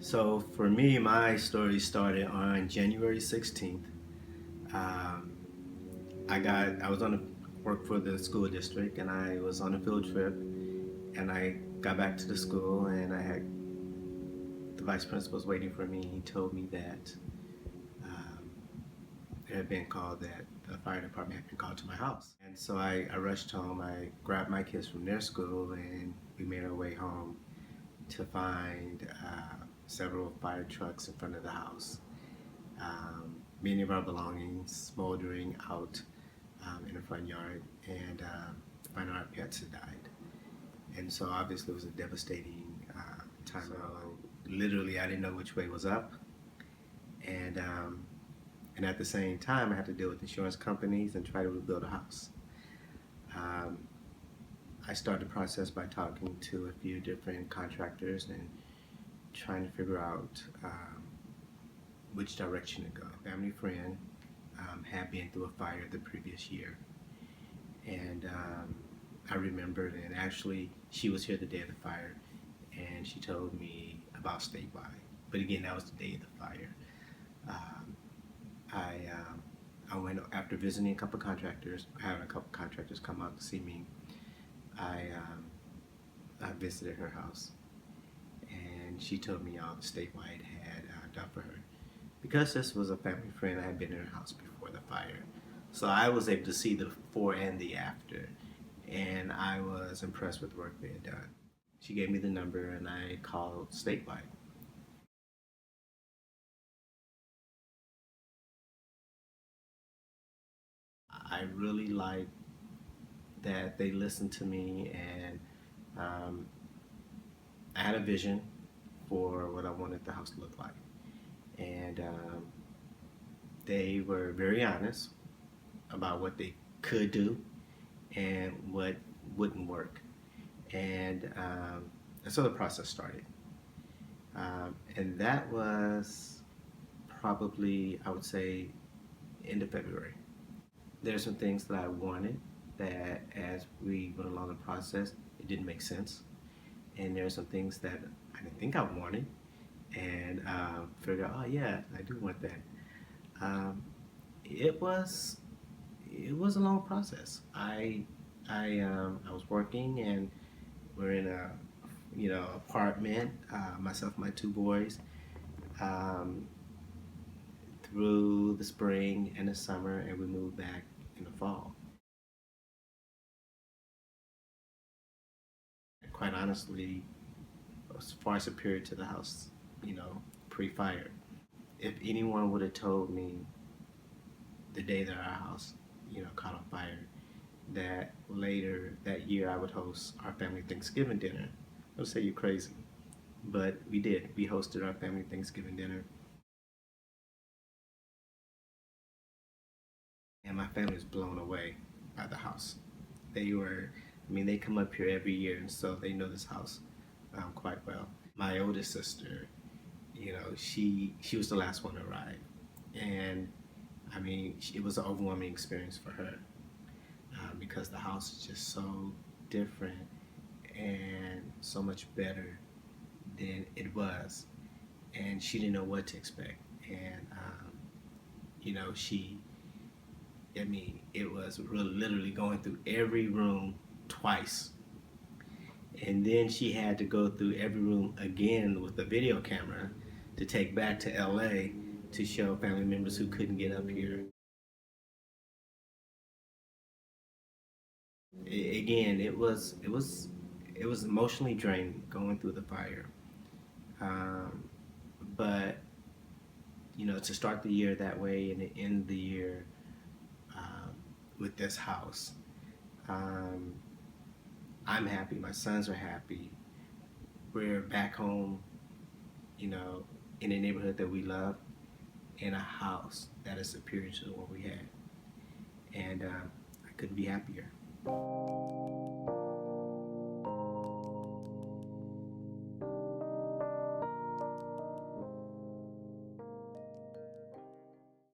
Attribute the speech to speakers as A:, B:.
A: So for me, my story started on January 16th. Um, I was on a work for the school district, and I was on a field trip, and I got back to the school, and I had the vice principal was waiting for me. He told me that um, it had been called that the fire department had been called to my house, and so I rushed home. I grabbed my kids from their school, and we made our way home to find several fire trucks in front of the house. Many of our belongings smoldering out in the front yard, and finding our pets had died. And so obviously it was a devastating time. So literally, I didn't know which way was up, and and at the same time, I had to deal with insurance companies and try to rebuild a house. Um, I started the process by talking to a few different contractors and trying to figure out which direction to go. A family friend had been through a fire the previous year, and I remembered, and actually she was here the day of the fire, and she told me about Statewide. But again, that was the day of the fire. Um, I went after visiting a couple contractors, having a couple contractors come out to see me. I I visited her house, and she told me all the Statewide had done for her. Because this was a family friend, I had been in her house before the fire, so I was able to see the before and the after, and I was impressed with the work they had done. She gave me the number, and I called Statewide. I really liked that they listened to me, and um, I had a vision for what I wanted the house to look like, and they were very honest about what they could do and what wouldn't work. And so the process started. And that was probably, I would say, end of February. There are some things that I wanted that as we went along the process, it didn't make sense. And there are some things that I didn't think I wanted and figured out, oh yeah, I do want that. Um, it was it was a long process. I was working, and we're in a apartment, myself and my two boys, um, through the spring and the summer, and we moved back in the fall. Quite honestly, it was far superior to the house, pre-fire. If anyone would have told me the day that our house, caught on fire, that later that year I would host our family Thanksgiving dinner, I would say you're crazy. But we did. We hosted our family Thanksgiving dinner, and my family was blown away by the house. They come up here every year, and so they know this house quite well. My oldest sister, she was the last one to arrive, and it was an overwhelming experience for her because the house is just so different and so much better than it was, and she didn't know what to expect. And she, it was really literally going through every room twice, and then she had to go through every room again with a video camera to take back to LA to show family members who couldn't get up here. Again, it was emotionally draining going through the fire. Um, but to start the year that way and to end the year um, with this house, um, I'm happy. My sons are happy. We're back home, you know, in a neighborhood that we love, in a house that is superior to what we had, and I couldn't be happier.